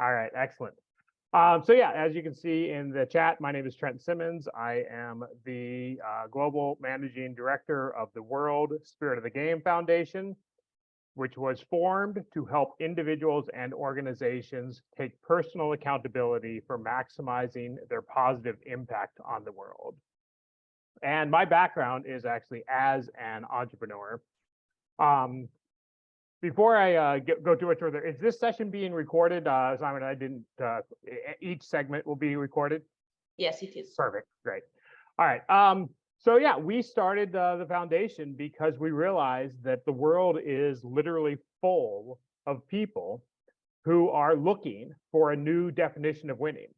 All right, excellent. So yeah, as you can see in the chat, my name is Trent Simmons. I am the Global Managing Director of the World Spirit of the Game Foundation, which was formed to help individuals and organizations take personal accountability for maximizing their positive impact on the world. And my background is actually as an entrepreneur. Before I go too much further, is this session being recorded? Simon, I didn't, each segment will be recorded? Yes, it is. Perfect, great. All right, so yeah, we started the foundation because we realized that the world is literally full of people who are looking for a new definition of winning.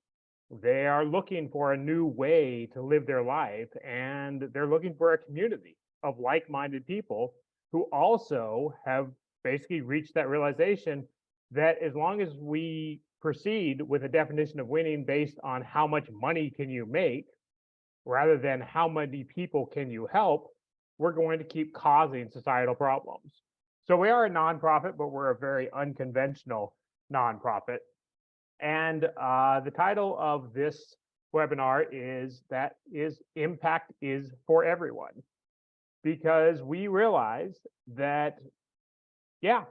They are looking for a new way to live their life, and they're looking for a community of like-minded people who also have basically reached that realization that as long as we proceed with a definition of winning based on how much money can you make, rather than how many people can you help, we're going to keep causing societal problems. So we are a nonprofit, but we're a very unconventional nonprofit. And the title of this webinar is Impact is for Everyone, because we realize that, yeah,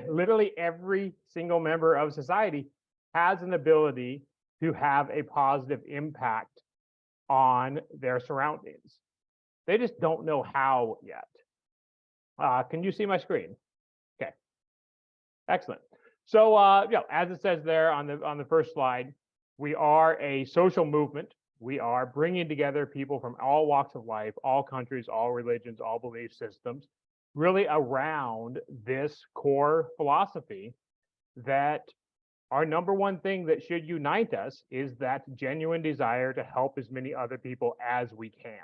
literally every single member of society has an ability to have a positive impact on their surroundings. They just don't know how yet. Can you see my screen? Okay, excellent. So, as it says there on the first slide, we are a social movement. We are bringing together people from all walks of life, all countries, all religions, all belief systems, really around this core philosophy that our number one thing that should unite us is that genuine desire to help as many other people as we can.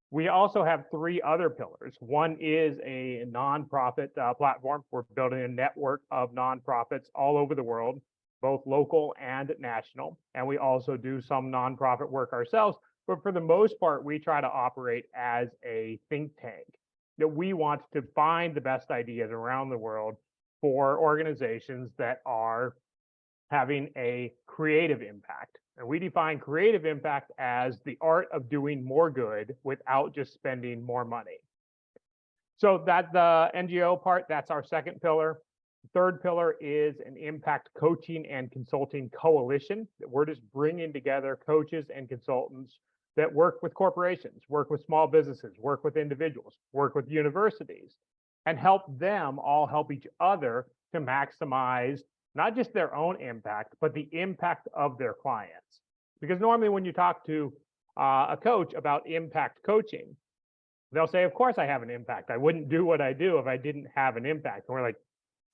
We also have three other pillars. One is a nonprofit platform. We're building a network of nonprofits all over the world, both local and national. And we also do some nonprofit work ourselves. But for the most part, we try to operate as a think tank, that we want to find the best ideas around the world for organizations that are having a creative impact. And we define creative impact as the art of doing more good without just spending more money. So that the NGO part, that's our second pillar. The third pillar is an impact coaching and consulting coalition. We're just bringing together coaches and consultants that work with corporations, work with small businesses, work with individuals, work with universities, and help them all help each other to maximize not just their own impact, but the impact of their clients. Because normally when you talk to a coach about impact coaching, they'll say, of course I have an impact. I wouldn't do what I do if I didn't have an impact. And we're like,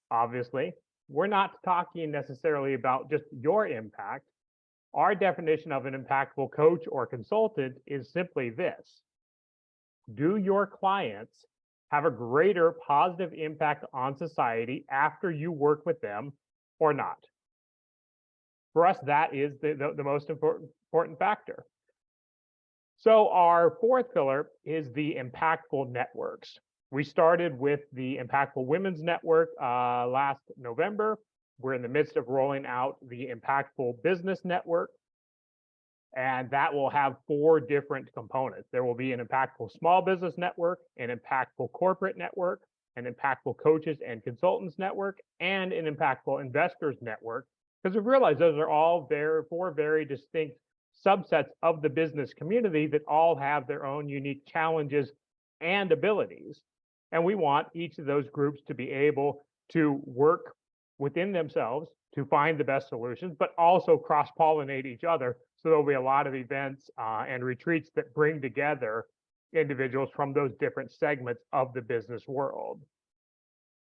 obviously, we're not talking necessarily about just your impact. Our definition of an impactful coach or consultant is simply this: do your clients have a greater positive impact on society after you work with them or not? For us, that is the most important factor. So our fourth pillar is the impactful networks. We started with the Impactful Women's Network last November. We're in the midst of rolling out the Impactful Business Network, and that will have 4 different components. There will be an impactful small business network, an impactful corporate network, an impactful coaches and consultants network, and an impactful investors network. Because we've realized those are all 4 very distinct subsets of the business community that all have their own unique challenges and abilities. And we want each of those groups to be able to work within themselves to find the best solutions, but also cross-pollinate each other. So there'll be a lot of events and retreats that bring together individuals from those different segments of the business world.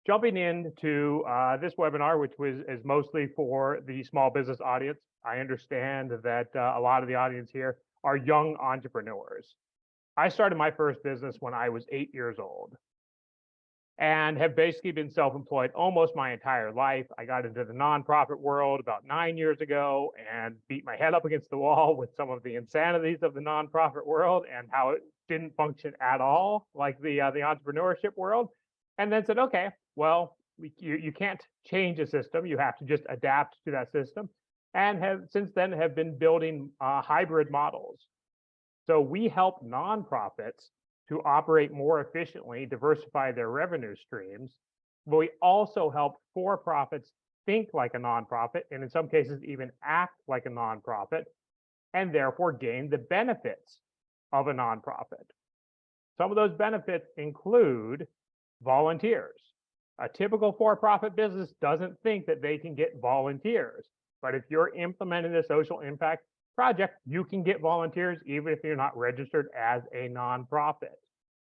Jumping into this webinar, which is mostly for the small business audience, I understand that a lot of the audience here are young entrepreneurs. I started my first business when I was 8 years old and have basically been self-employed almost my entire life. I got into the nonprofit world about 9 years ago and beat my head up against the wall with some of the insanities of the nonprofit world and how it didn't function at all like the entrepreneurship world. And then said, okay, well, You can't change a system. You have to just adapt to that system, and have since then have been building hybrid models. So we help nonprofits to operate more efficiently, diversify their revenue streams, but we also help for-profits think like a nonprofit, and in some cases even act like a nonprofit, and therefore gain the benefits of a nonprofit. Some of those benefits include volunteers. A typical for-profit business doesn't think that they can get volunteers, but if you're implementing a social impact project, you can get volunteers even if you're not registered as a nonprofit.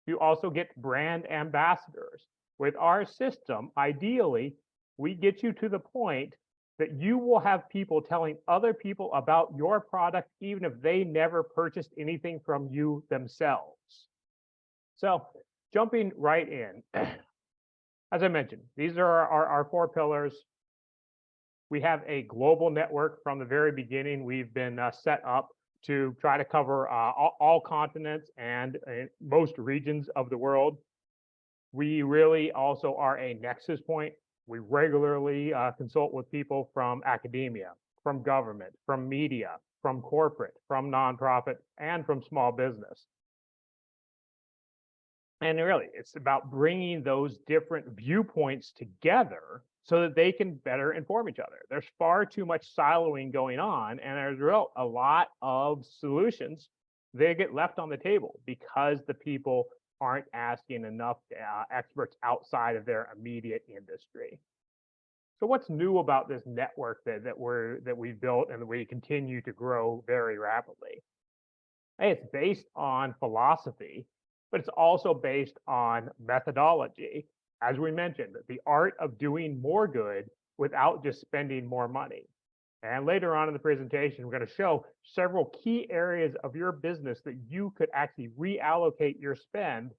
You also get brand ambassadors. With our system, ideally, we get you to the point that you will have people telling other people about your product, even if they never purchased anything from you themselves. So jumping right in, as I mentioned, these are our 4 pillars. We have a global network from the very beginning. We've been set up to try to cover all continents and most regions of the world. We really also are a nexus point. We regularly consult with people from academia, from government, from media, from corporate, from nonprofit, and from small business. And really, it's about bringing those different viewpoints together so that they can better inform each other. There's far too much siloing going on, and there's a lot of solutions they get left on the table because the people aren't asking enough experts outside of their immediate industry. So what's new about this network that we've built and that we continue to grow very rapidly? Hey, it's based on philosophy, but it's also based on methodology. As we mentioned, the art of doing more good without just spending more money. And later on in the presentation, we're going to show several key areas of your business that you could actually reallocate your spend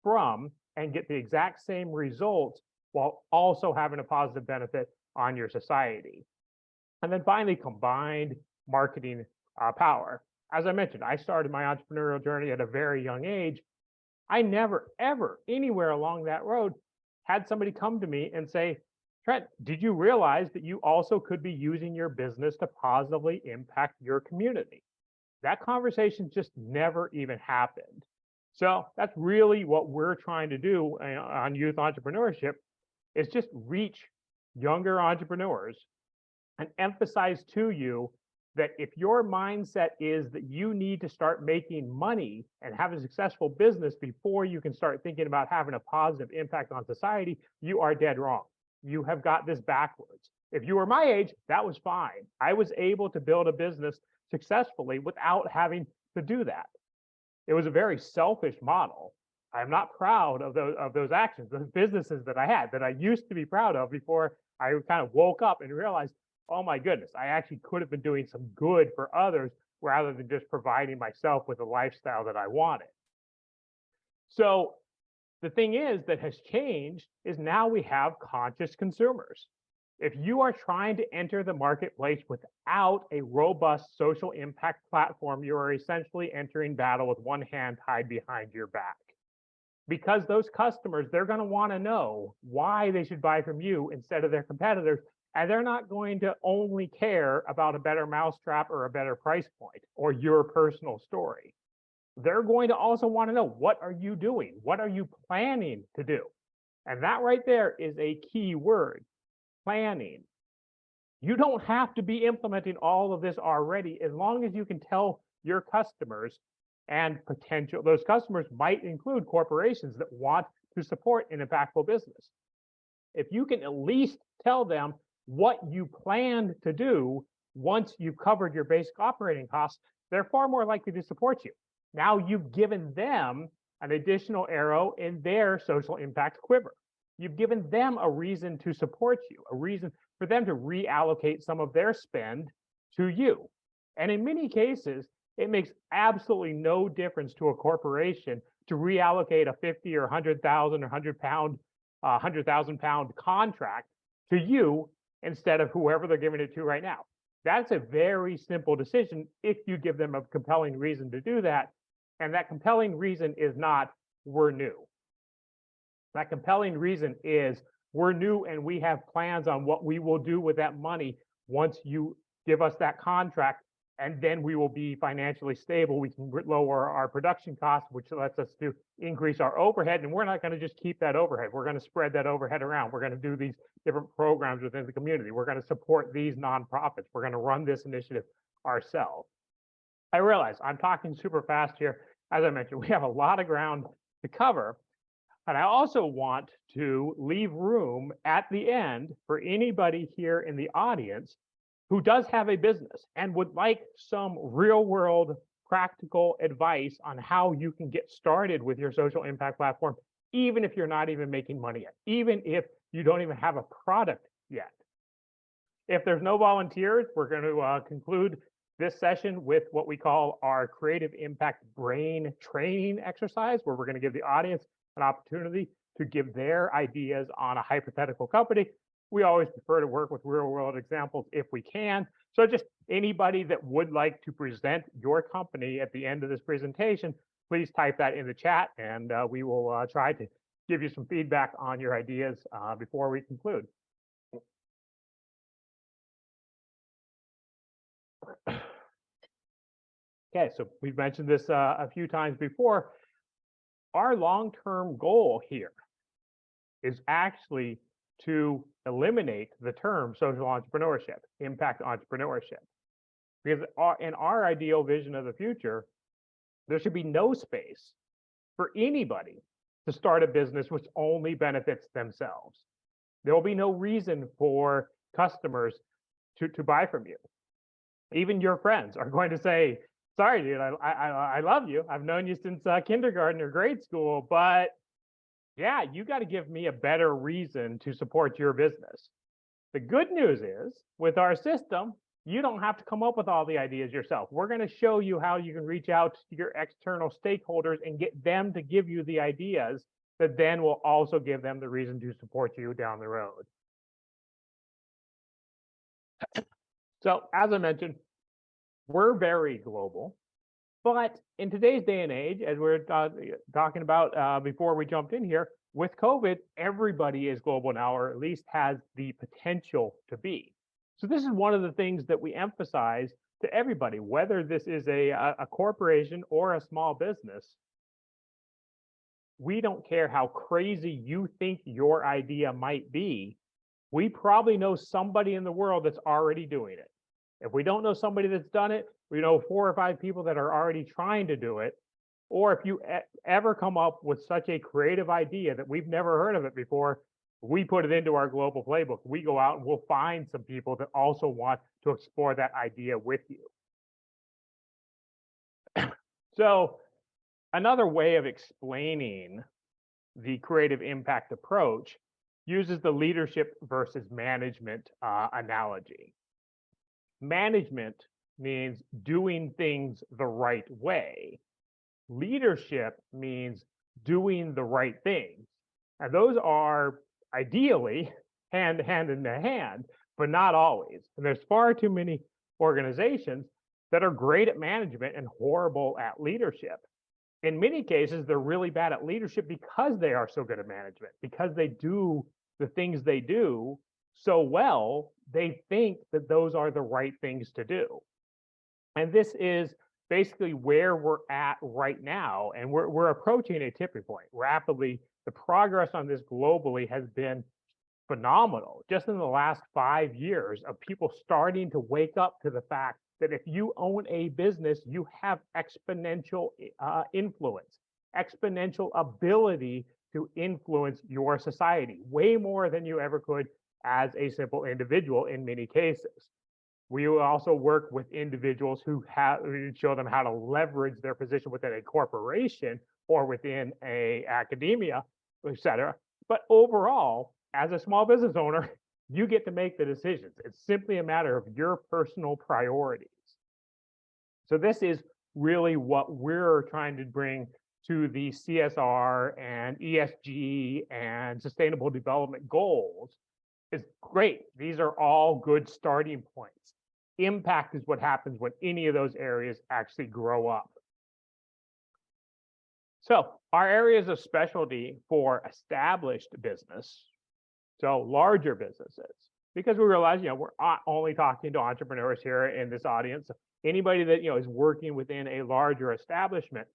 from and get the exact same results while also having a positive benefit on your society. And then finally, combined marketing power. As I mentioned, I started my entrepreneurial journey at a very young age. I never, ever, anywhere along that road had somebody come to me and say, Trent, did you realize that you also could be using your business to positively impact your community? That conversation just never even happened. So that's really what we're trying to do on youth entrepreneurship, is just reach younger entrepreneurs and emphasize to you that if your mindset is that you need to start making money and have a successful business before you can start thinking about having a positive impact on society, you are dead wrong. You have got this backwards. If you were my age, that was fine. I was able to build a business successfully without having to do that. It was a very selfish model. I'm not proud of those actions, those businesses that I had that I used to be proud of before I kind of woke up and realized, oh my goodness, I actually could have been doing some good for others rather than just providing myself with the lifestyle that I wanted. So the thing is that has changed is now we have conscious consumers. If you are trying to enter the marketplace without a robust social impact platform, you are essentially entering battle with one hand tied behind your back. Because those customers, they're going to want to know why they should buy from you instead of their competitors. And they're not going to only care about a better mousetrap or a better price point or your personal story. They're going to also want to know, what are you doing? What are you planning to do? And that right there is a key word, planning. You don't have to be implementing all of this already, as long as you can tell your customers and potential, those customers might include corporations that want to support an impactful business. If you can at least tell them what you plan to do once you've covered your basic operating costs, they're far more likely to support you. Now you've given them an additional arrow in their social impact quiver. You've given them a reason to support you, a reason for them to reallocate some of their spend to you. And in many cases, it makes absolutely no difference to a corporation to reallocate a 50 or 100,000 or 100,000 pound contract to you instead of whoever they're giving it to right now. That's a very simple decision if you give them a compelling reason to do that. And that compelling reason is not, we're new. That compelling reason is, we're new and we have plans on what we will do with that money once you give us that contract, and then we will be financially stable. We can lower our production costs, which lets us to increase our overhead. And we're not going to just keep that overhead. We're going to spread that overhead around. We're going to do these different programs within the community. We're going to support these nonprofits. We're going to run this initiative ourselves. I realize I'm talking super fast here. As I mentioned, we have a lot of ground to cover. And I also want to leave room at the end for anybody here in the audience who does have a business and would like some real world practical advice on how you can get started with your social impact platform, even if you're not even making money yet, even if you don't even have a product yet. If there's no volunteers, we're going to conclude this session with what we call our creative impact brain training exercise, where we're going to give the audience an opportunity to give their ideas on a hypothetical company. We always prefer to work with real world examples if we can. So just anybody that would like to present your company at the end of this presentation, please type that in the chat, and we will try to give you some feedback on your ideas before we conclude. Okay, so we've mentioned this a few times before. Our long-term goal here is actually to eliminate the term social entrepreneurship, impact entrepreneurship. Because in our ideal vision of the future, there should be no space for anybody to start a business which only benefits themselves. There will be no reason for customers to buy from you. Even your friends are going to say, sorry, dude, I love you. I've known you since kindergarten or grade school, but yeah, you got to give me a better reason to support your business. The good news is, with our system, you don't have to come up with all the ideas yourself. We're going to show you how you can reach out to your external stakeholders and get them to give you the ideas that then will also give them the reason to support you down the road. So, as I mentioned, we're very global. But in today's day and age, as we're talking about before we jumped in here, with COVID, everybody is global now, or at least has the potential to be. So this is one of the things that we emphasize to everybody, whether this is a corporation or a small business. We don't care how crazy you think your idea might be. We probably know somebody in the world that's already doing it. If we don't know somebody that's done it, we know 4 or 5 people that are already trying to do it. Or if you ever come up with such a creative idea that we've never heard of it before, we put it into our global playbook. We go out and we'll find some people that also want to explore that idea with you. So another way of explaining the creative impact approach uses the leadership versus management analogy. Management means doing things the right way. Leadership means doing the right things. And those are ideally hand in hand, but not always. And there's far too many organizations that are great at management and horrible at leadership. In many cases, they're really bad at leadership because they are so good at management, because they do the things they do so well, they think that those are the right things to do. And this is basically where we're at right now. And we're approaching a tipping point rapidly. The progress on this globally has been phenomenal. Just in the last 5 years of people starting to wake up to the fact that if you own a business, you have exponential influence, exponential ability to influence your society, way more than you ever could as a simple individual in many cases. We will also work with individuals who show them how to leverage their position within a corporation or within a academia, et cetera. But overall, as a small business owner, you get to make the decisions. It's simply a matter of your personal priorities. So this is really what we're trying to bring to the CSR and ESG and sustainable development goals. Is great. These are all good starting points. Impact is what happens when any of those areas actually grow up. So our areas of specialty for established business So larger businesses, because we realize, we're not only talking to entrepreneurs here in this audience. Anybody that, is working within a larger establishment,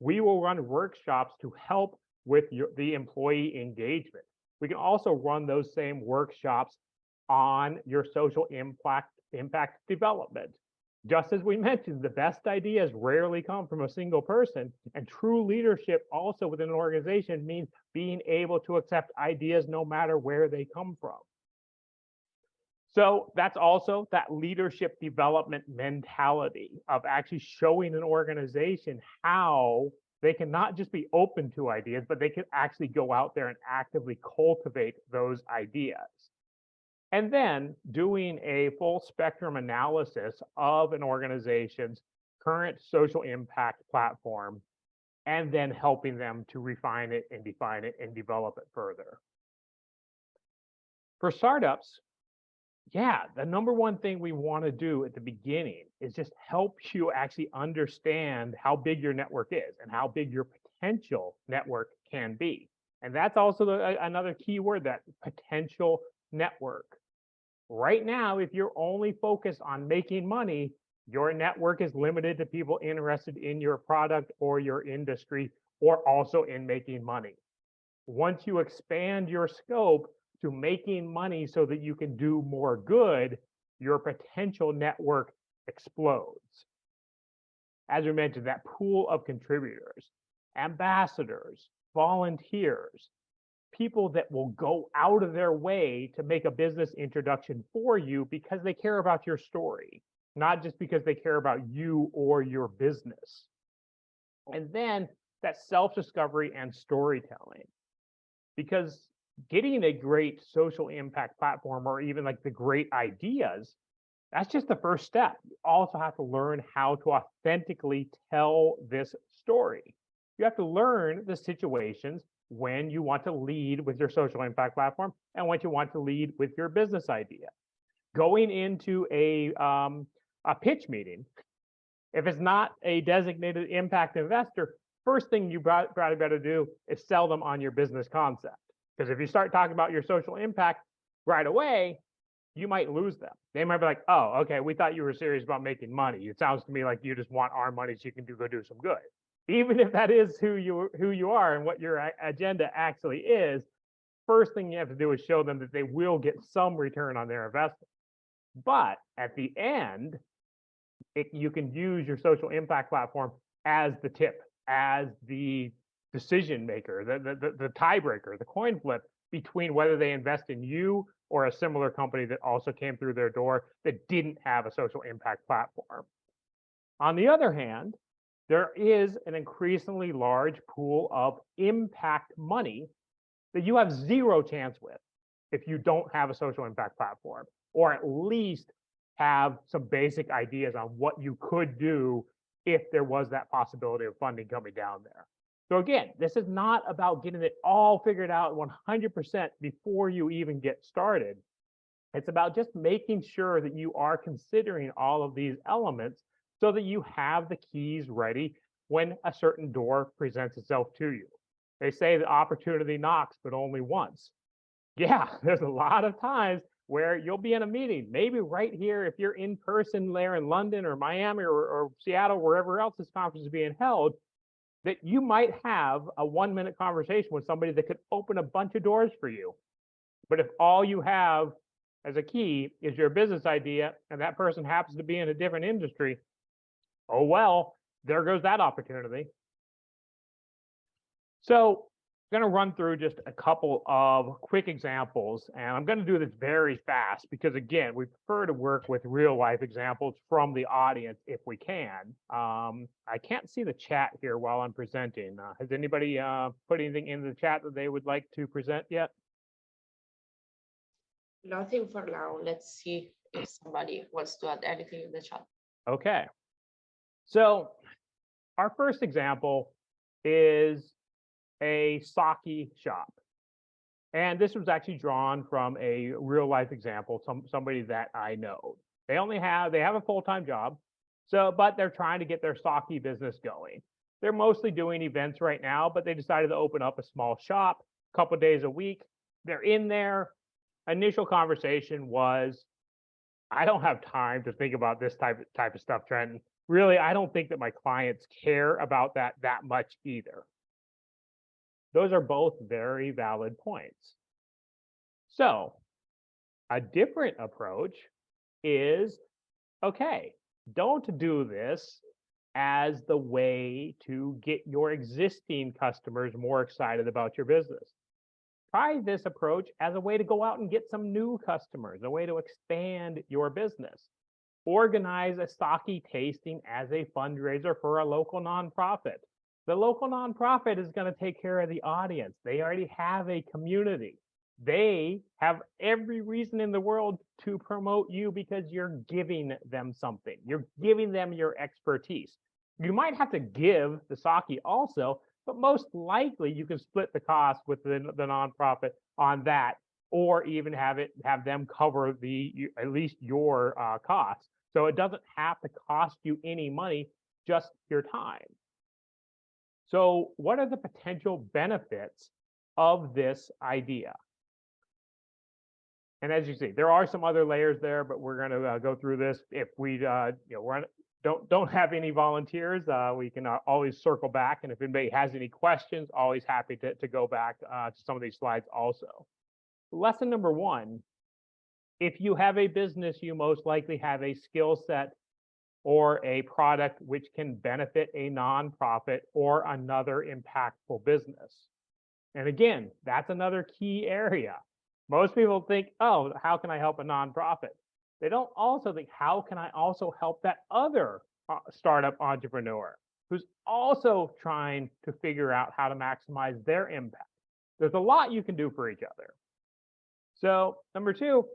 we will run workshops to help with the employee engagement. We can also run those same workshops on your social impact development. Just as we mentioned, the best ideas rarely come from a single person, and true leadership also within an organization means being able to accept ideas no matter where they come from. So that's also that leadership development mentality of actually showing an organization how they can not just be open to ideas, but they can actually go out there and actively cultivate those ideas. And then doing a full spectrum analysis of an organization's current social impact platform, and then helping them to refine it and define it and develop it further. For startups, the number one thing we want to do at the beginning is just help you actually understand how big your network is and how big your potential network can be. And that's also another key word, that potential network. Right now, if you're only focused on making money, your network is limited to people interested in your product or your industry, or also in making money. Once you expand your scope to making money so that you can do more good, your potential network explodes. As we mentioned, that pool of contributors, ambassadors, volunteers, people that will go out of their way to make a business introduction for you because they care about your story, not just because they care about you or your business. And then that self-discovery and storytelling, because getting a great social impact platform, or even like the great ideas, that's just the first step. You also have to learn how to authentically tell this story. You have to learn the situations when you want to lead with your social impact platform and when you want to lead with your business idea. Going into a pitch meeting, if it's not a designated impact investor, first thing you probably better do is sell them on your business concept. Because if you start talking about your social impact right away, you might lose them. They might be like, oh, okay, we thought you were serious about making money. It sounds to me like you just want our money so you can go do some good. Even if that is who you are and what your agenda actually is, first thing you have to do is show them that they will get some return on their investment. But at the end, you can use your social impact platform as the tip, as the decision maker, the tiebreaker, the coin flip between whether they invest in you or a similar company that also came through their door that didn't have a social impact platform. On the other hand, there is an increasingly large pool of impact money that you have zero chance with if you don't have a social impact platform, or at least have some basic ideas on what you could do if there was that possibility of funding coming down there. So again, this is not about getting it all figured out 100% before you even get started. It's about just making sure that you are considering all of these elements so that you have the keys ready when a certain door presents itself to you. They say the opportunity knocks, but only once. Yeah, there's a lot of times where you'll be in a meeting, maybe right here, if you're in person there in London or Miami or Seattle, wherever else this conference is being held, that you might have a 1-minute conversation with somebody that could open a bunch of doors for you. But if all you have as a key is your business idea, and that person happens to be in a different industry, oh well, there goes that opportunity. So I'm going to run through just a couple of quick examples, and I'm going to do this very fast because, again, we prefer to work with real life examples from the audience if we can. I can't see the chat here while I'm presenting. Has anybody put anything in the chat that they would like to present yet? Nothing for now. Let's see if somebody wants to add anything in the chat. Okay. So our first example is a sake shop. And this was actually drawn from a real life example, somebody that I know. They have a full-time job, but they're trying to get their sake business going. They're mostly doing events right now, but they decided to open up a small shop a couple days a week. They're in there, initial conversation was, I don't have time to think about this type of stuff, Trenton. Really, I don't think that my clients care about that much either. Those are both very valid points. So a different approach is, okay, don't do this as the way to get your existing customers more excited about your business. Try this approach as a way to go out and get some new customers, a way to expand your business. Organize a sake tasting as a fundraiser for a local nonprofit. The local nonprofit is going to take care of the audience. They already have a community. They have every reason in the world to promote you because you're giving them something. You're giving them your expertise. You might have to give the sake also, but most likely you can split the cost with the nonprofit on that, or even have them cover at least your costs. So it doesn't have to cost you any money, just your time. So what are the potential benefits of this idea? And as you see, there are some other layers there, but we're going to go through this. If we don't have any volunteers, we can always circle back. And if anybody has any questions, always happy to go back to some of these slides also. Lesson number one, if you have a business, you most likely have a skill set or a product which can benefit a nonprofit or another impactful business. And again, that's another key area. Most people think, oh, how can I help a nonprofit? They don't also think, how can I also help that other startup entrepreneur who's also trying to figure out how to maximize their impact? There's a lot you can do for each other. So number two,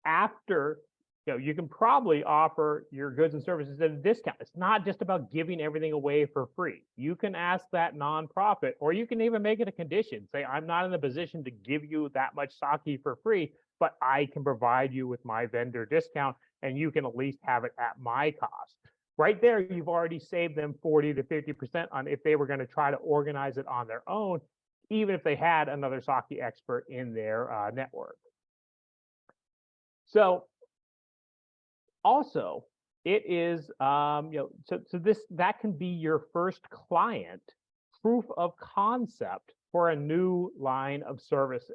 after, you can probably offer your goods and services at a discount. It's not just about giving everything away for free. You can ask that nonprofit, or you can even make it a condition. Say, I'm not in a position to give you that much sake for free, but I can provide you with my vendor discount, and you can at least have it at my cost. Right there, you've already saved them 40 to 50% on if they were going to try to organize it on their own, even if they had another sake expert in their network. So also, it is, that can be your first client proof of concept for a new line of services.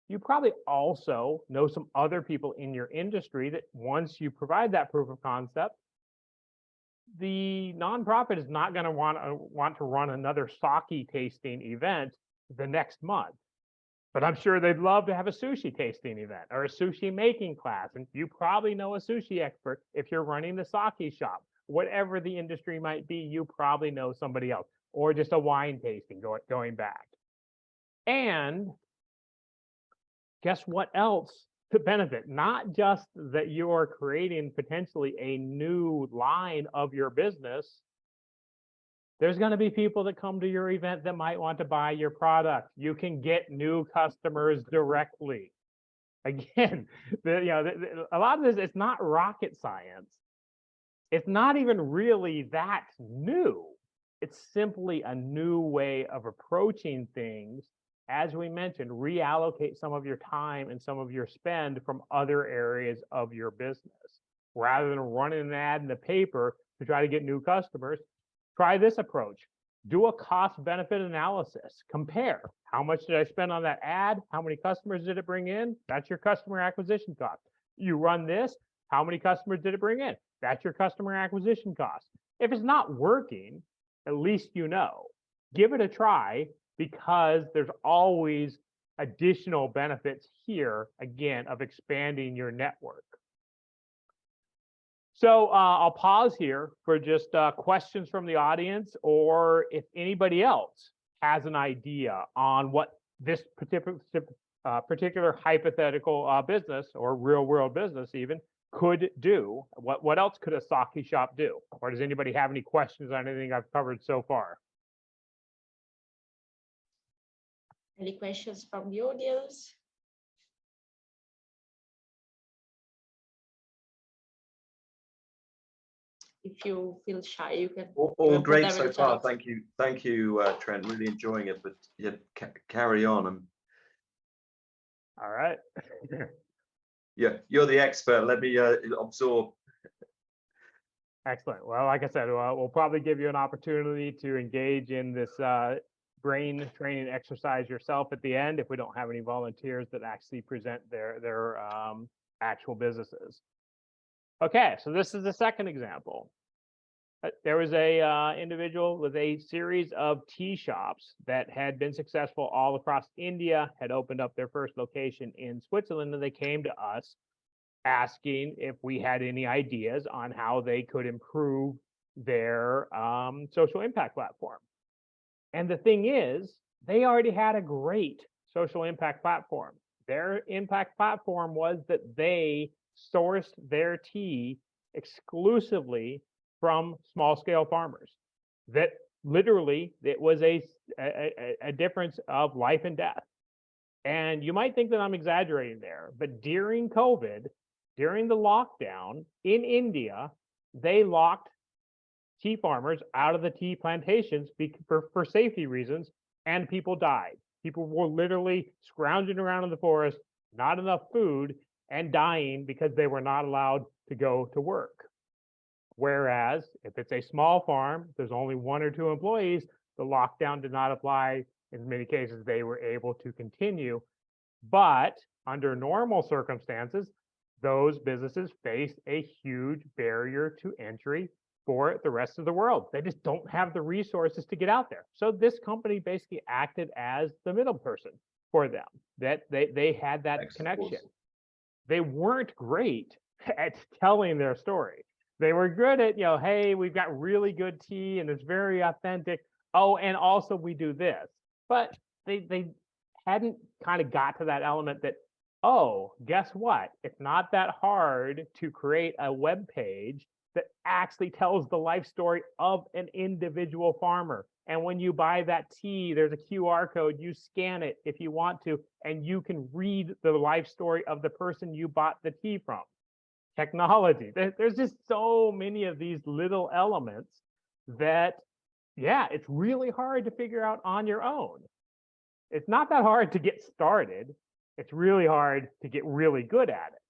You probably also know some other people in your industry that once you provide that proof of concept, the nonprofit is not going to want to run another sake tasting event the next month. But I'm sure they'd love to have a sushi tasting event or a sushi making class. And you probably know a sushi expert if you're running the sake shop. Whatever the industry might be, you probably know somebody else, or just a wine tasting going back. And guess what else to benefit? Not just that you're creating potentially a new line of your business. There's going to be people that come to your event that might want to buy your product. You can get new customers directly. Again, a lot of this, it's not rocket science. It's not even really that new. It's simply a new way of approaching things. As we mentioned, reallocate some of your time and some of your spend from other areas of your business. Rather than running an ad in the paper to try to get new customers, try this approach. Do a cost-benefit analysis. Compare. How much did I spend on that ad? How many customers did it bring in? That's your customer acquisition cost. You run this. How many customers did it bring in? That's your customer acquisition cost. If it's not working, at least you know. Give it a try, because there's always additional benefits here, again, of expanding your network. So I'll pause here for just questions from the audience, or if anybody else has an idea on what this particular hypothetical business, or real world business even, could do. What else could a sake shop do? Or does anybody have any questions on anything I've covered so far? Any questions from the audience? If you feel shy, you can. All great so far. Thank you, Trent. Really enjoying it. But yeah, carry on. All right. Yeah, you're the expert. Let me absorb. Excellent. Well, like I said, we'll probably give you an opportunity to engage in this brain training exercise yourself at the end if we don't have any volunteers that actually present their actual businesses. Okay, so this is the second example. There was a individual with a series of tea shops that had been successful all across India, had opened up their first location in Switzerland, and they came to us asking if we had any ideas on how they could improve their social impact platform. And the thing is, they already had a great social impact platform. Their impact platform was that they sourced their tea exclusively from small scale farmers. That literally, it was a difference of life and death. And you might think that I'm exaggerating there, but during COVID, during the lockdown in India, they locked tea farmers out of the tea plantations for safety reasons, and people died. People were literally scrounging around in the forest, not enough food, and dying because they were not allowed to go to work. Whereas if it's a small farm, there's only 1 or 2 employees, the lockdown did not apply. In many cases, they were able to continue. But under normal circumstances, those businesses face a huge barrier to entry for the rest of the world. They just don't have the resources to get out there. So this company basically acted as the middle person for them, that they had that connection. They weren't great at telling their story. They were good at, hey, we've got really good tea and it's very authentic. Oh, and also we do this. But they hadn't kind of got to that element that, oh, guess what? It's not that hard to create a web page that actually tells the life story of an individual farmer. And when you buy that tea, there's a QR code, you scan it if you want to, and you can read the life story of the person you bought the tea from. Technology. There's just so many of these little elements that, yeah, it's really hard to figure out on your own. It's not that hard to get started. It's really hard to get really good at it.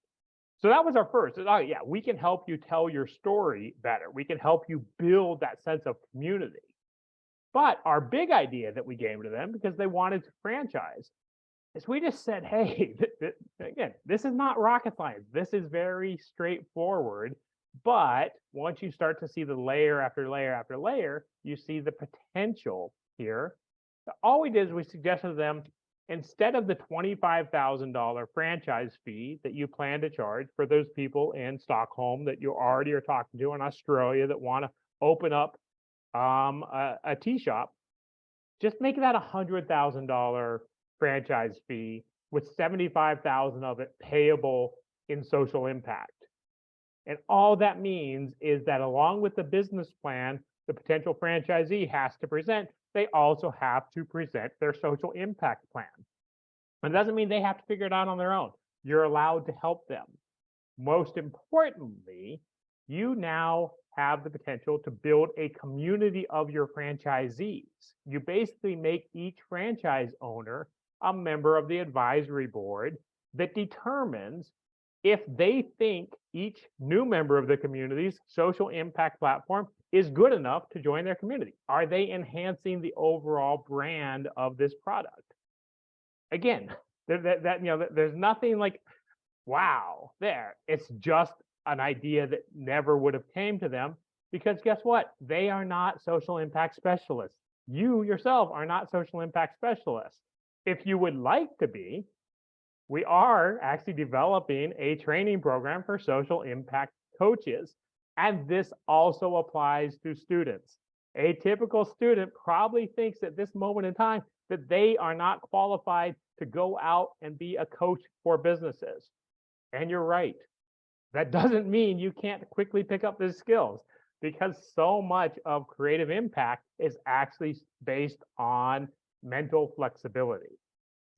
So that was our first. Oh, yeah, we can help you tell your story better. We can help you build that sense of community. But our big idea that we gave to them, because they wanted to franchise, is we just said, hey, again, this is not rocket science. This is very straightforward. But once you start to see the layer after layer after layer, you see the potential here. All we did is we suggested to them, instead of the $25,000 franchise fee that you plan to charge for those people in Stockholm that you already are talking to, in Australia that want to open up a tea shop, just make that $100,000 franchise fee with $75,000 of it payable in social impact. And all that means is that along with the business plan the potential franchisee has to present, they also have to present their social impact plan. And it doesn't mean they have to figure it out on their own. You're allowed to help them. Most importantly, you now have the potential to build a community of your franchisees. You basically make each franchise owner a member of the advisory board that determines if they think each new member of the community's social impact platform is good enough to join their community. Are they enhancing the overall brand of this product? Again, there's nothing like, wow, there. It's just an idea that never would have came to them, because guess what? They are not social impact specialists. You yourself are not social impact specialists. If you would like to be, we are actually developing a training program for social impact coaches. And this also applies to students. A typical student probably thinks at this moment in time that they are not qualified to go out and be a coach for businesses. And you're right. That doesn't mean you can't quickly pick up these skills, because so much of creative impact is actually based on mental flexibility.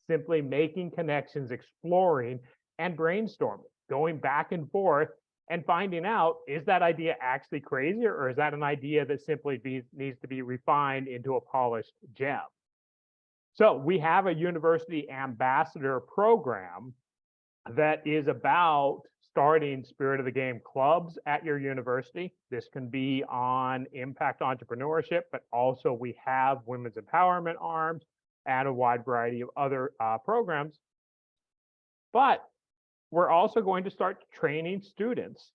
Simply making connections, exploring, and brainstorming, going back and forth and finding out, is that idea actually crazy, or is that an idea that simply needs to be refined into a polished gem? So we have a university ambassador program that is about starting Spirit of the Game clubs at your university. This can be on impact entrepreneurship, but also we have women's empowerment arms and a wide variety of other programs. But we're also going to start training students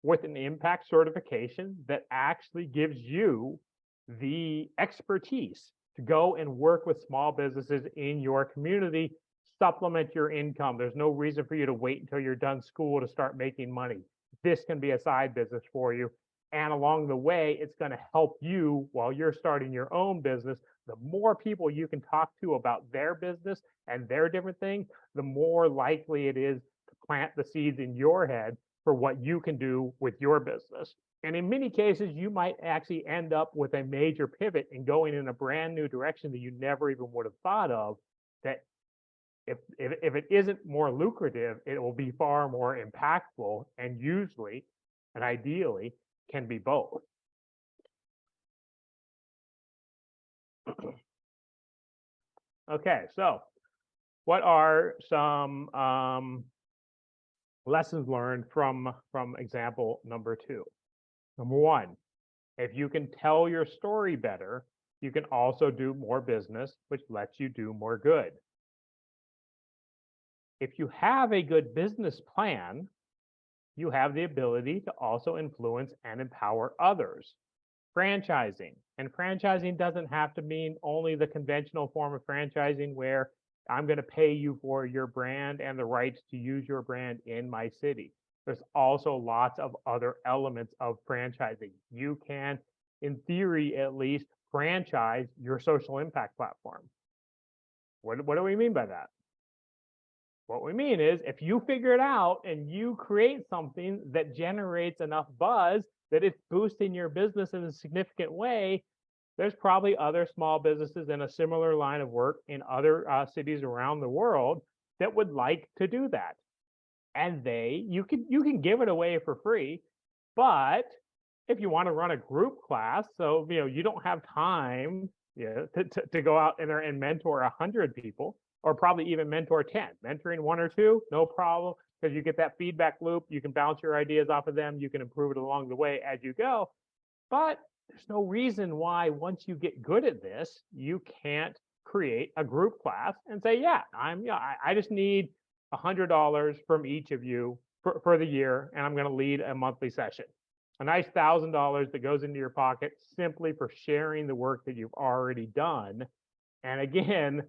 with an impact certification that actually gives you the expertise to go and work with small businesses in your community, supplement your income. There's no reason for you to wait until you're done school to start making money. This can be a side business for you. And along the way, it's going to help you while you're starting your own business. The more people you can talk to about their business and their different things, the more likely it is to plant the seeds in your head for what you can do with your business. And in many cases, you might actually end up with a major pivot and going in a brand new direction that you never even would have thought of. That if it isn't more lucrative, it will be far more impactful, and usually and ideally can be both. Okay, so what are some lessons learned from example number 2? Number 1, if you can tell your story better, you can also do more business, which lets you do more good. If you have a good business plan, you have the ability to also influence and empower others. Franchising. And franchising doesn't have to mean only the conventional form of franchising where I'm going to pay you for your brand and the rights to use your brand in my city. There's also lots of other elements of franchising. You can, in theory at least, franchise your social impact platform. What do we mean by that? What we mean is if you figure it out and you create something that generates enough buzz that it's boosting your business in a significant way, there's probably other small businesses in a similar line of work in other cities around the world that would like to do that. And you can give it away for free, but if you want to run a group class, so you don't have time to go out there and mentor 100 people, or probably even mentor 10. Mentoring 1 or 2, no problem, because you get that feedback loop. You can bounce your ideas off of them. You can improve it along the way as you go. But there's no reason why once you get good at this, you can't create a group class and say, yeah, I just need $100 from each of you for the year, and I'm going to lead a monthly session. A nice $1,000 that goes into your pocket simply for sharing the work that you've already done. And again,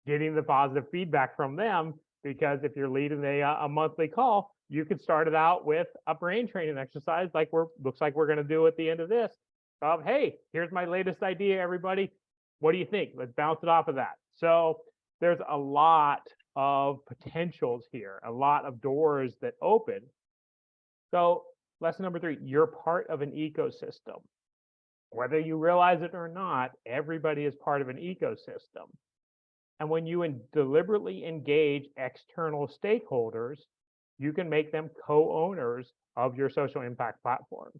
getting the positive feedback from them, because if you're leading a monthly call, you could start it out with a brain training exercise like looks like we're going to do at the end of this. Of, hey, here's my latest idea, everybody. What do you think? Let's bounce it off of that. So there's a lot of potentials here, a lot of doors that open. So lesson number 3, you're part of an ecosystem. Whether you realize it or not, everybody is part of an ecosystem. And when you deliberately engage external stakeholders, you can make them co-owners of your social impact platform.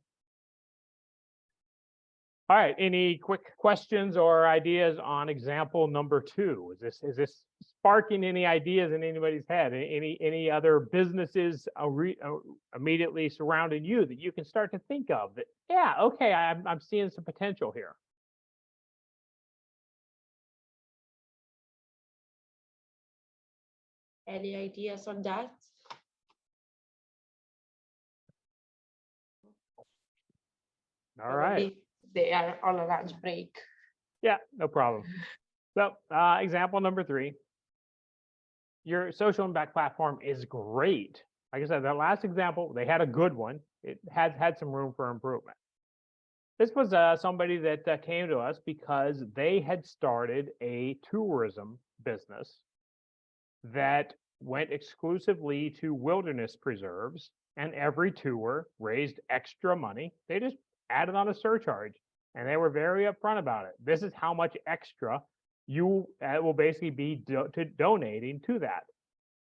All right, any quick questions or ideas on example number 2? Is this sparking any ideas in anybody's head? Any other businesses immediately surrounding you that you can start to think of that, yeah, okay, I'm seeing some potential here? Any ideas on that? All right. Probably they are on a lunch break. Yeah, no problem. So example number 3, your social impact platform is great. Like I said, that last example, they had a good one. It had some room for improvement. This was somebody that came to us because they had started a tourism business that went exclusively to wilderness preserves, and every tour raised extra money. They just added on a surcharge, and they were very upfront about it. This is how much extra you will basically be donating to that.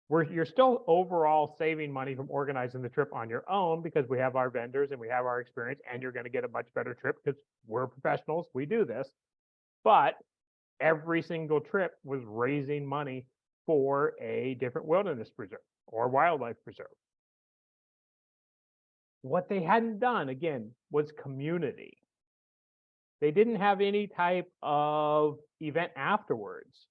You're still overall saving money from organizing the trip on your own because we have our vendors and we have our experience, and you're going to get a much better trip because we're professionals. We do this. But every single trip was raising money for a different wilderness preserve or wildlife preserve. What they hadn't done, again, was community. They didn't have any type of event afterwards.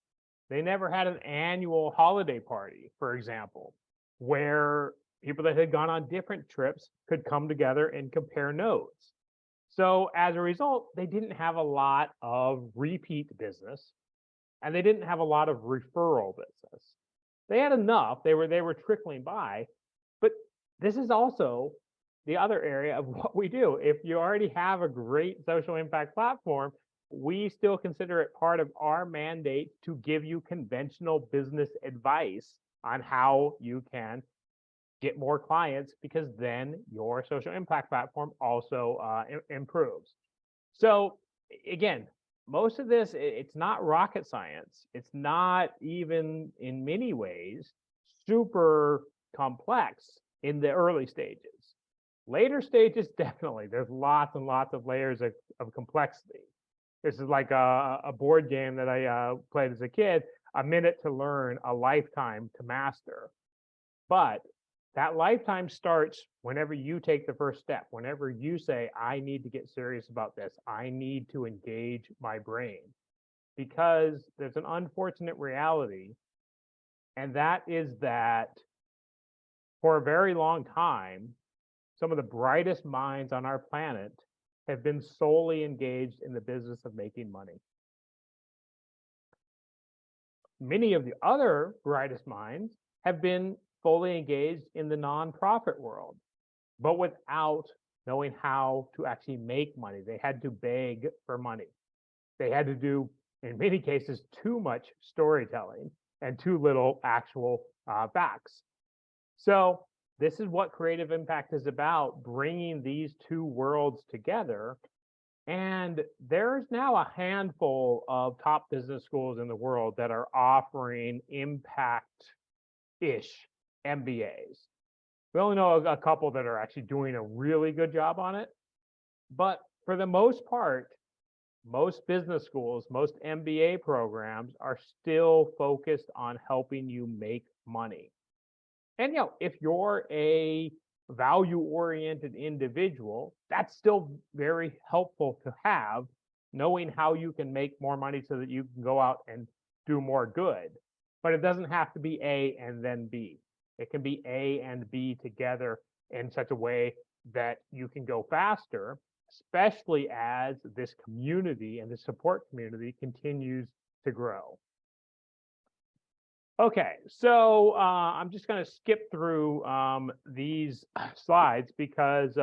They never had an annual holiday party, for example, where people that had gone on different trips could come together and compare notes. So as a result, they didn't have a lot of repeat business and they didn't have a lot of referral business. They had enough, they were trickling by, but this is also the other area of what we do. If you already have a great social impact platform, we still consider it part of our mandate to give you conventional business advice on how you can get more clients, because then your social impact platform also improves. So again, most of this, it's not rocket science. It's not even in many ways super complex in the early stages. Later stages, definitely, there's lots and lots of layers of complexity. This is like a board game that I played as a kid, a minute to learn, a lifetime to master. But that lifetime starts whenever you take the first step, whenever you say, I need to get serious about this. I need to engage my brain, because there's an unfortunate reality. And that is that for a very long time, some of the brightest minds on our planet have been solely engaged in the business of making money. Many of the other brightest minds have been fully engaged in the nonprofit world, but without knowing how to actually make money. They had to beg for money. They had to do, in many cases, too much storytelling and too little actual facts. So this is what Creative Impact is about, bringing these two worlds together. And there's now a handful of top business schools in the world that are offering impact-ish MBAs. We only know a couple that are actually doing a really good job on it. But for the most part, most business schools, most MBA programs are still focused on helping you make money. And if you're a value-oriented individual, that's still very helpful to have, knowing how you can make more money so that you can go out and do more good. But it doesn't have to be A and then B. It can be A and B together in such a way that you can go faster, especially as this community and the support community continues to grow. Okay, so I'm just going to skip through these slides because,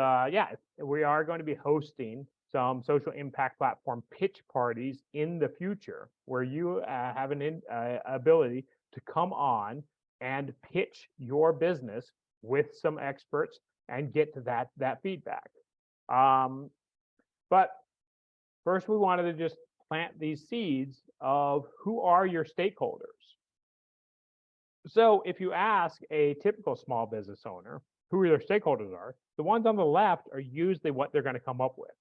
we are going to be hosting some social impact platform pitch parties in the future, where you have an ability to come on and pitch your business with some experts and get to that feedback. But first, we wanted to just plant these seeds of who are your stakeholders. So if you ask a typical small business owner who their stakeholders are, the ones on the left are usually what they're going to come up with.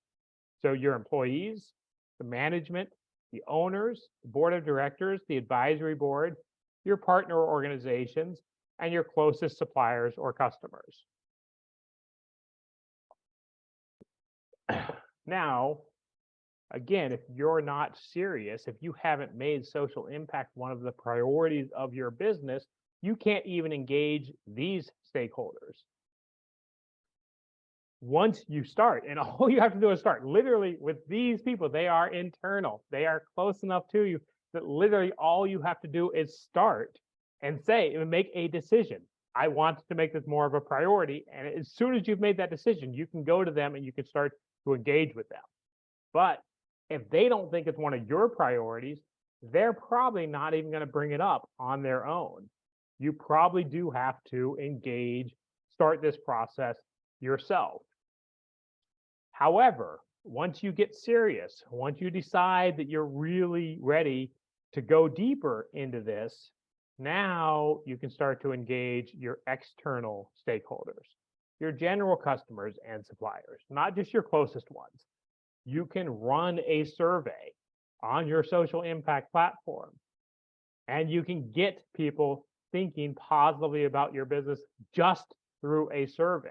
So your employees, the management, the owners, the board of directors, the advisory board, your partner organizations, and your closest suppliers or customers. Now, again, if you're not serious, if you haven't made social impact one of the priorities of your business, you can't even engage these stakeholders. Once you start, and all you have to do is start, literally with these people, they are internal, they are close enough to you that literally all you have to do is start and say, and make a decision. I want to make this more of a priority. And as soon as you've made that decision, you can go to them and you can start to engage with them. But if they don't think it's one of your priorities, they're probably not even going to bring it up on their own. You probably do have to engage, start this process yourself. However, once you get serious, once you decide that you're really ready to go deeper into this, now you can start to engage your external stakeholders, your general customers and suppliers, not just your closest ones. You can run a survey on your social impact platform. And you can get people thinking positively about your business just through a survey.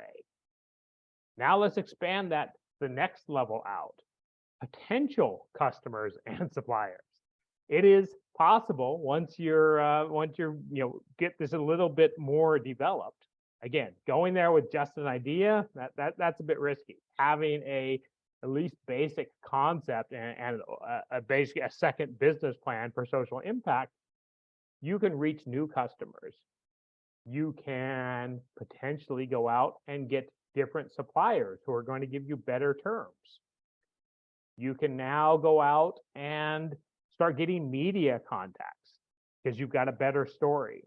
Now let's expand that the next level out. Potential customers and suppliers. It is possible once you're get this a little bit more developed. Again, going there with just an idea, that's a bit risky. Having at least basic concept and basically a second business plan for social impact, you can reach new customers. You can potentially go out and get different suppliers who are going to give you better terms. You can now go out and start getting media contacts because you've got a better story,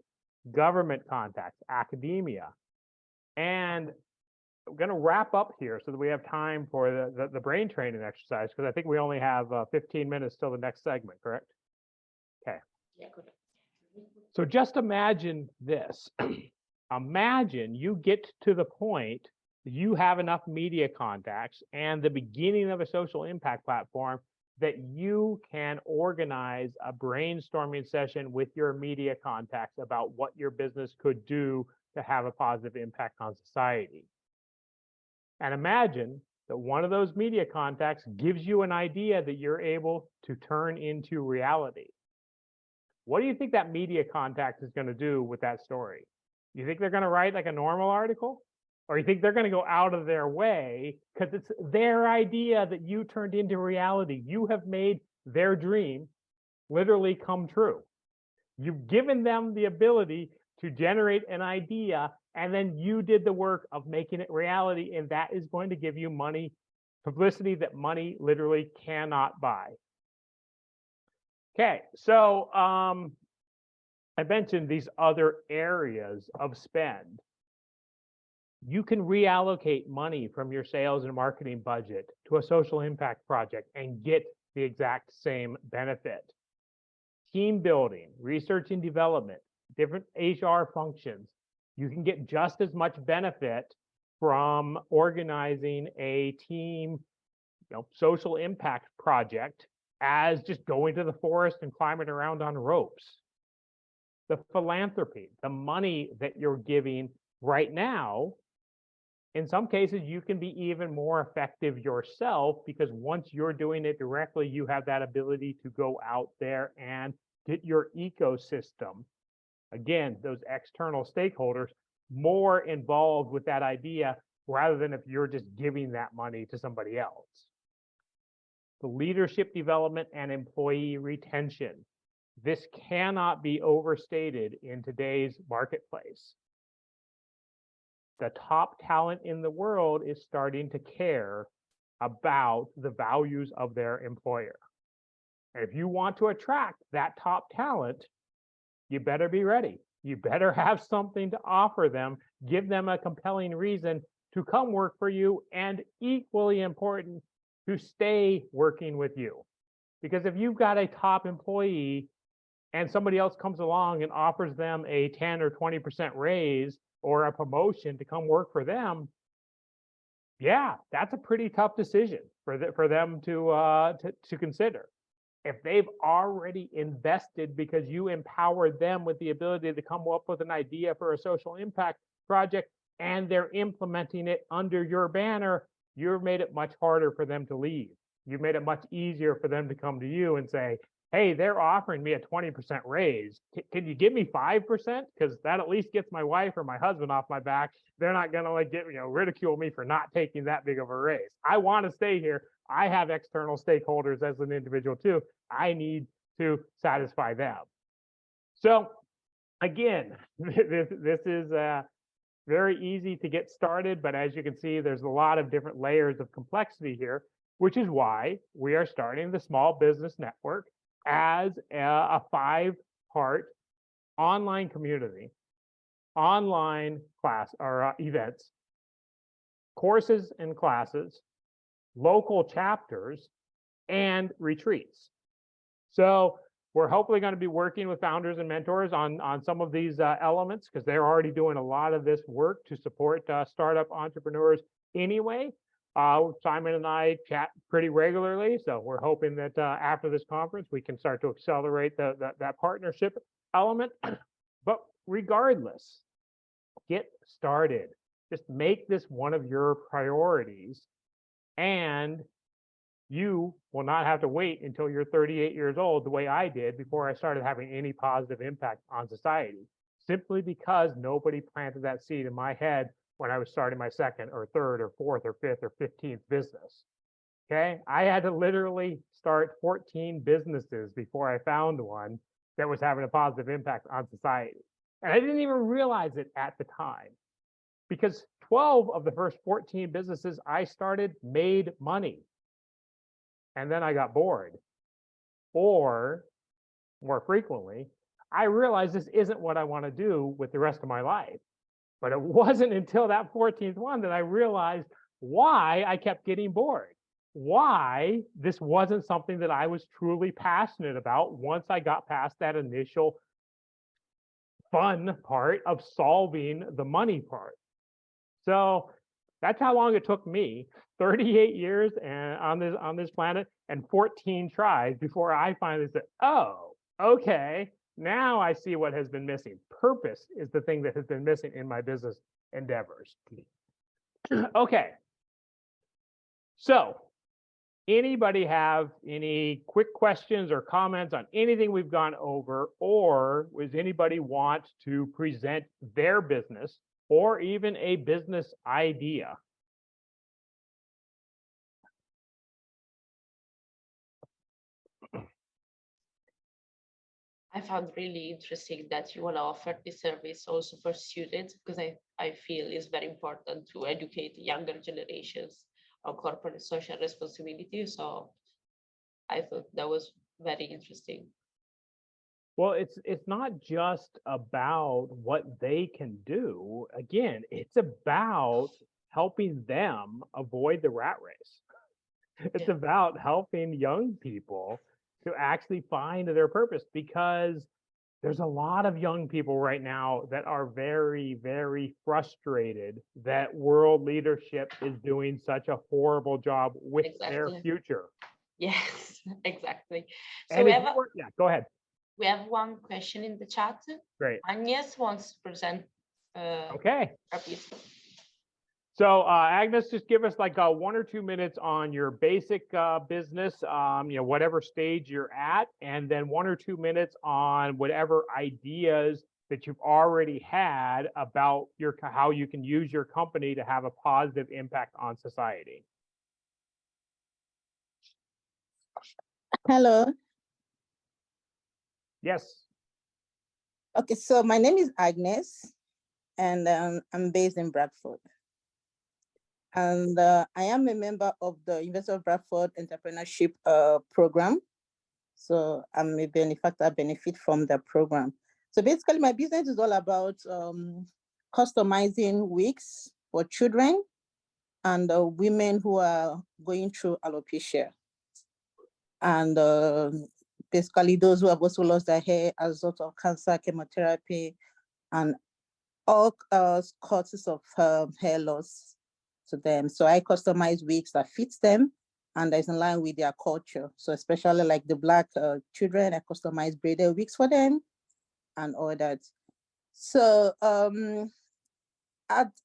government contacts, academia. And I'm going to wrap up here so that we have time for the brain training exercise, because I think we only have 15 minutes till the next segment, correct? Okay. Yeah, good. So just imagine this. Imagine you get to the point that you have enough media contacts and the beginning of a social impact platform that you can organize a brainstorming session with your media contacts about what your business could do to have a positive impact on society. And imagine that one of those media contacts gives you an idea that you're able to turn into reality. What do you think that media contact is going to do with that story? You think they're going to write like a normal article? Or you think they're going to go out of their way because it's their idea that you turned into reality? You have made their dream literally come true. You've given them the ability to generate an idea, and then you did the work of making it reality, and that is going to give you money, publicity that money literally cannot buy. Okay, so I mentioned these other areas of spend. You can reallocate money from your sales and marketing budget to a social impact project and get the exact same benefit. Team building, research and development, different HR functions. You can get just as much benefit from organizing a team, social impact project as just going to the forest and climbing around on ropes. The philanthropy, the money that you're giving right now, in some cases, you can be even more effective yourself, because once you're doing it directly, you have that ability to go out there and get your ecosystem, again, those external stakeholders, more involved with that idea, rather than if you're just giving that money to somebody else. The leadership development and employee retention. This cannot be overstated in today's marketplace. The top talent in the world is starting to care about the values of their employer. And if you want to attract that top talent, you better be ready. You better have something to offer them, give them a compelling reason to come work for you, and equally important, to stay working with you. Because if you've got a top employee and somebody else comes along and offers them a 10 or 20% raise or a promotion to come work for them, yeah, that's a pretty tough decision for them to consider. If they've already invested because you empowered them with the ability to come up with an idea for a social impact project and they're implementing it under your banner, you've made it much harder for them to leave. You've made it much easier for them to come to you and say, hey, they're offering me a 20% raise. Can you give me 5%? Because that at least gets my wife or my husband off my back. They're not going to ridicule me for not taking that big of a raise. I want to stay here. I have external stakeholders as an individual too. I need to satisfy them. So again, this is very easy to get started, but as you can see, there's a lot of different layers of complexity here, which is why we are starting the Small Business Network as a 5-part online community, online class or events, courses and classes, local chapters, and retreats. So we're hopefully going to be working with founders and mentors on some of these elements, because they're already doing a lot of this work to support startup entrepreneurs anyway. Simon and I chat pretty regularly, so we're hoping that after this conference, we can start to accelerate that partnership element. But regardless, get started. Just make this one of your priorities, and you will not have to wait until you're 38 years old, the way I did, before I started having any positive impact on society, simply because nobody planted that seed in my head when I was starting my second or third or fourth or fifth or 15th business. Okay. I had to literally start 14 businesses before I found one that was having a positive impact on society. And I didn't even realize it at the time, because 12 of the first 14 businesses I started made money. And then I got bored. Or more frequently, I realized this isn't what I want to do with the rest of my life. But it wasn't until that 14th one that I realized why I kept getting bored, why this wasn't something that I was truly passionate about once I got past that initial fun part of solving the money part. So that's how long it took me, 38 years and on this planet and 14 tries before I finally said, oh, okay, now I see what has been missing. Purpose is the thing that has been missing in my business endeavors. Okay. So anybody have any quick questions or comments on anything we've gone over, or does anybody want to present their business or even a business idea? I found really interesting that you want to offer this service also for students, because I feel it's very important to educate younger generations on corporate social responsibility. So I thought that was very interesting. Well, it's not just about what they can do. Again, it's about helping them avoid the rat race. It's Yeah. about helping young people to actually find their purpose, because there's a lot of young people right now that are very, very frustrated that world leadership is doing such a horrible job with their Exactly. future. Yes, exactly. So And we if have you were, yeah, go ahead. we have one question in the chat. Great. Agnes wants to present Okay. a piece. So Agnes, just give us like 1 or 2 minutes on your basic business, whatever stage you're at, and then 1 or 2 minutes on whatever ideas that you've already had about how you can use your company to have a positive impact on society. Hello. Yes. Okay, so my name is Agnes, and I'm based in Bradford. And I am a member of the University of Bradford Entrepreneurship Program. So I'm a benefactor, benefit from the program. So basically, my business is all about customizing wigs for children and women who are going through alopecia. And basically, those who have also lost their hair as a result of cancer, chemotherapy, and all causes of hair loss to them. So I customize wigs that fits them and is in line with their culture. So especially like the Black children, I customize braided wigs for them and all that. So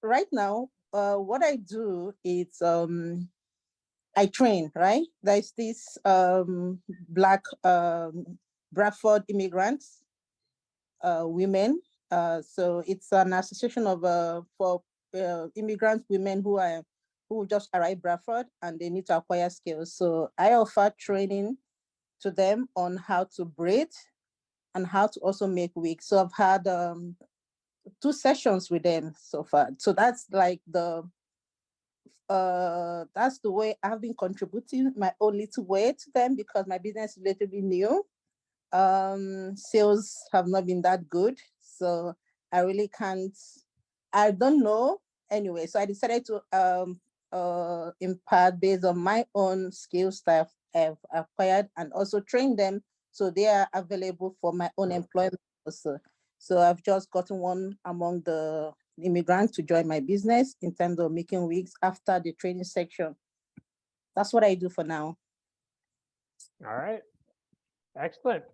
right now, what I do is I train, right? There's this Black Bradford immigrants, women. So it's an association of for immigrant women who just arrived Bradford and they need to acquire skills. So I offer training to them on how to braid and how to also make wigs. So I've had 2 sessions with them so far. So that's like that's the way I've been contributing my own little way to them, because my business is relatively new. Sales have not been that good, so I really can't, I don't know anyway. So I decided to impart based on my own skills that I've acquired and also train them so they are available for my own employment also. So I've just gotten one among the immigrants to join my business in terms of making wigs after the training section. That's what I do for now. All right. Excellent.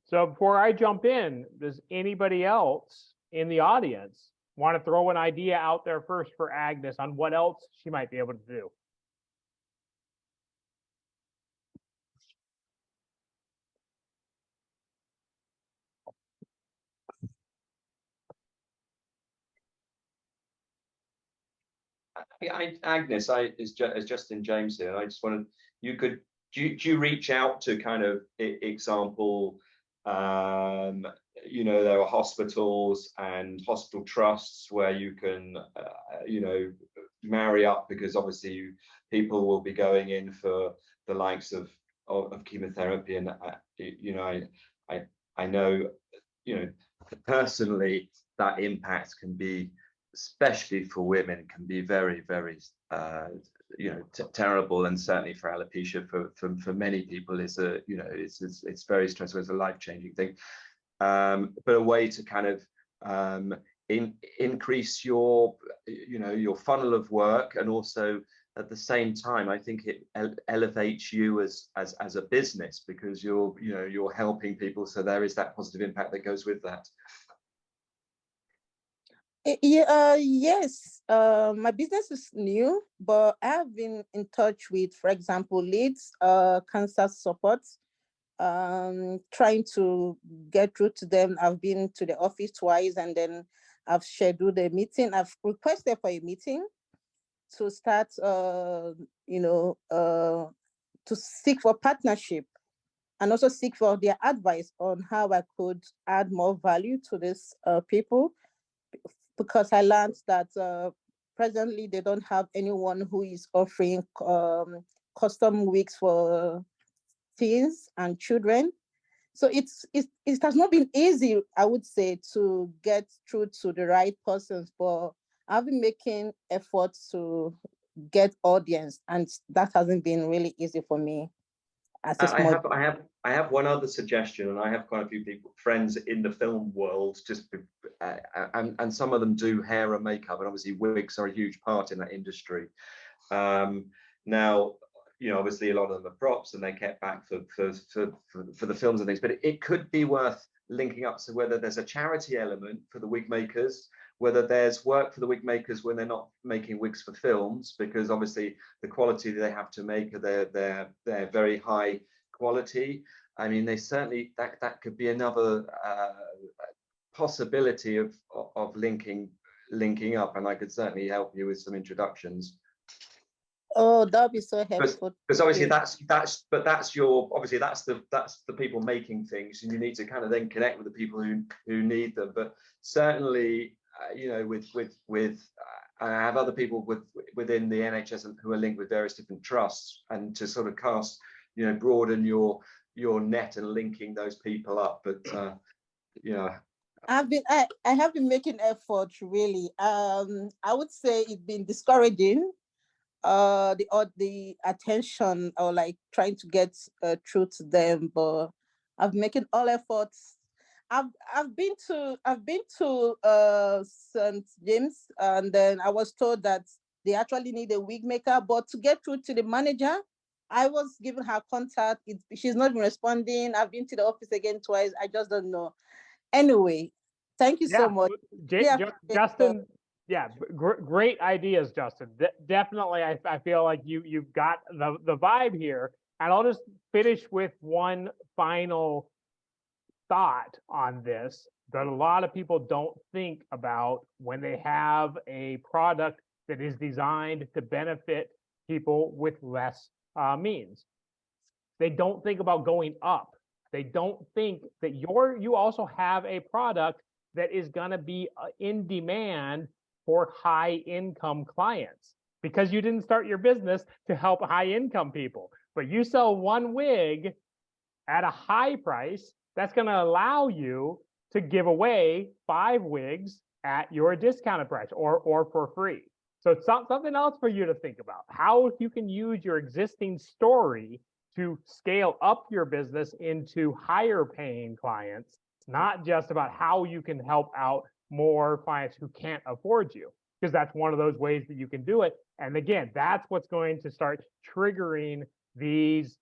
So before I jump in, does anybody else in the audience want to throw an idea out there first for Agnes on what else she might be able to do? Yeah, Agnes, as Justin James here. I just wanted do you reach out to kind of example, you know, there are hospitals and hospital trusts where you can, you know, marry up, because obviously people will be going in for the likes of chemotherapy, and you know, I know, you know, personally that impact can be, especially for women, can be very, very, you know, terrible, and certainly for alopecia, for many people, is a, you know, it's very stressful. It's a life-changing thing, but a way to kind of increase your, you know, your funnel of work, and also at the same time, I think it elevates you as a business, because you're, you know, you're helping people, so there is that positive impact that goes with that. Yes, my business is new, but I have been in touch with, for example, Leeds Cancer Support, trying to get through to them. I've been to the office twice, and then I've scheduled a meeting. I've requested for a meeting to start, you know, to seek for partnership, and also seek for their advice on how I could add more value to these people, because I learned that presently they don't have anyone who is offering custom wigs for teens and children. So it has not been easy, I would say, to get through to the right persons, but I've been making efforts to get audience, and that hasn't been really easy for me. As a small... I have one other suggestion, and I have quite a few people, friends in the film world, just and some of them do hair and makeup, and obviously wigs are a huge part in that industry. Now, you know, obviously a lot of them are props, and they get back for the films and things, but it could be worth linking up. So whether there's a charity element for the wig makers, whether there's work for the wig makers when they're not making wigs for films, because obviously the quality that they have to make, they're very high quality. I mean, they certainly, that could be another possibility of linking up, and I could certainly help you with some introductions. Oh, that'd be so helpful. Because obviously that's your, obviously that's the people making things, and you need to kind of then connect with the people who need them. But certainly, you know, with I have other people within the NHS who are linked with various different trusts, and to sort of cast, you know, broaden your net and linking those people up. But you know, I have been making efforts, really. I would say it's been discouraging, the attention, or like trying to get through to them, but I'm making all efforts. I've been to St. James, and then I was told that they actually need a wig maker, but to get through to the manager, I was given her contact. She's not been responding. I've been to the office again twice. I just don't know. Anyway, thank you so much. Justin, yeah, great ideas, Justin. Definitely, I feel like you've got the vibe here. And I'll just finish with one final thought on this that a lot of people don't think about when they have a product that is designed to benefit people with less means. They don't think about going up. They don't think that you also have a product that is going to be in demand for high income clients, because you didn't start your business to help high income people, but you sell one wig at a high price that's going to allow you to give away 5 wigs at your discounted price, or for free. So it's something else for you to think about, how you can use your existing story to scale up your business into higher paying clients. It's not just about how you can help out more clients who can't afford you, because that's one of those ways that you can do it. And again, that's what's going to start triggering these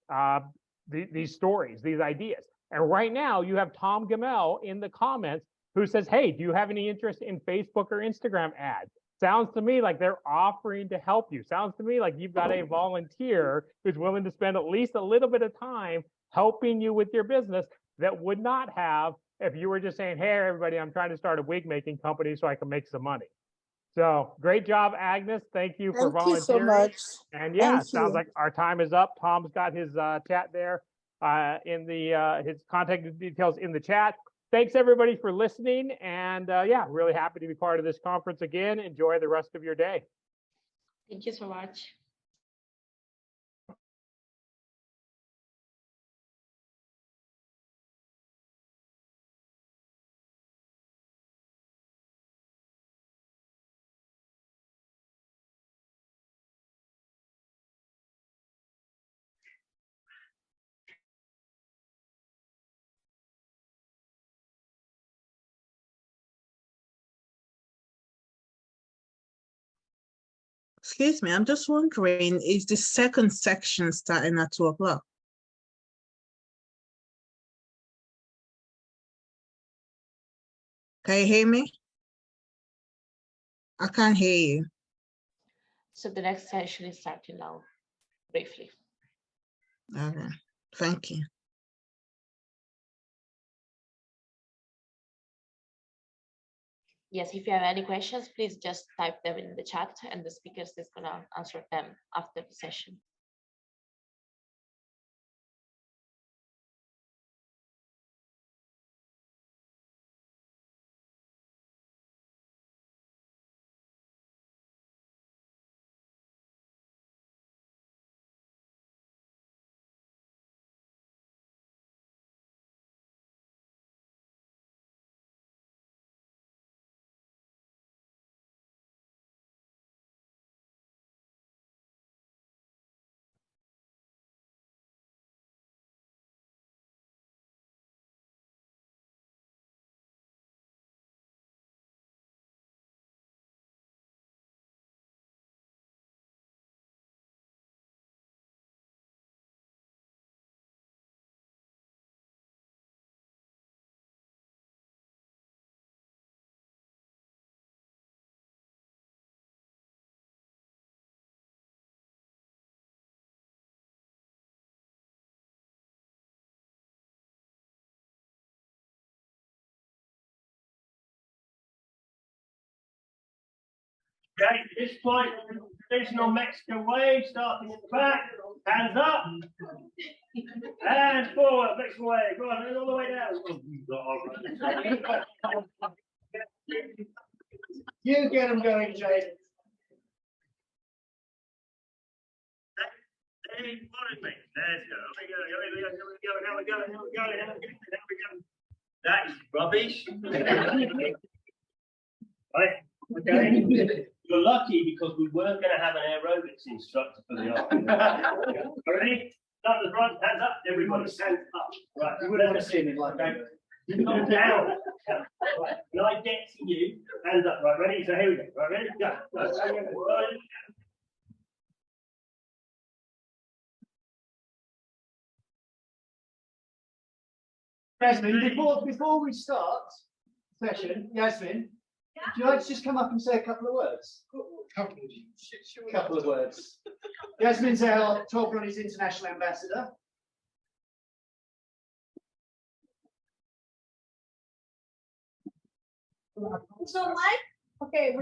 stories, these ideas. And right now you have Tom Gamel in the comments who says, hey, do you have any interest in Facebook or Instagram ads? Sounds to me like they're offering to help you. Sounds to me like you've got a volunteer who's willing to spend at least a little bit of time helping you with your business that would not have if you were just saying, hey, everybody, I'm trying to start a wig making company so I can make some money. So great job, Agnes. Thank you for Thank you so volunteering. much. And yeah, Thank it sounds you. like our time is up. Tom's got his chat there in the his contact details in the chat. Thanks everybody for listening. And yeah, really happy to be part of this conference again. Enjoy the rest of your day. Thank you so much. Excuse me, I'm just wondering, is the second section starting at 2 o'clock? Can you hear me? I can't hear you. So the next session is starting now, briefly. Okay, thank you. Yes, if you have any questions, please just type them in the chat and the speakers is gonna answer them after the session. Okay, at this point, traditional Mexican wave, starting at the back, hands up, and forward, Mexican wave, go on, and all the way down. You get them going, Jay. Hey, follow me. There's go. Here we go. That is rubbish. Right. Okay. You're lucky because we weren't going to have an aerobics instructor for the afternoon. Ready? Start the front, hands up. Everybody stand up. Right. You would have seen it like that. You come down. Right. When I get to you, hands up. Right. Ready? So here we go. Right. Ready? Go. Yasmin, before we start session, Yasmin, would you like to just come up and say a couple of words? Couple of words. Yasmin's our Toll Brownies International Ambassador. So, Mike, okay,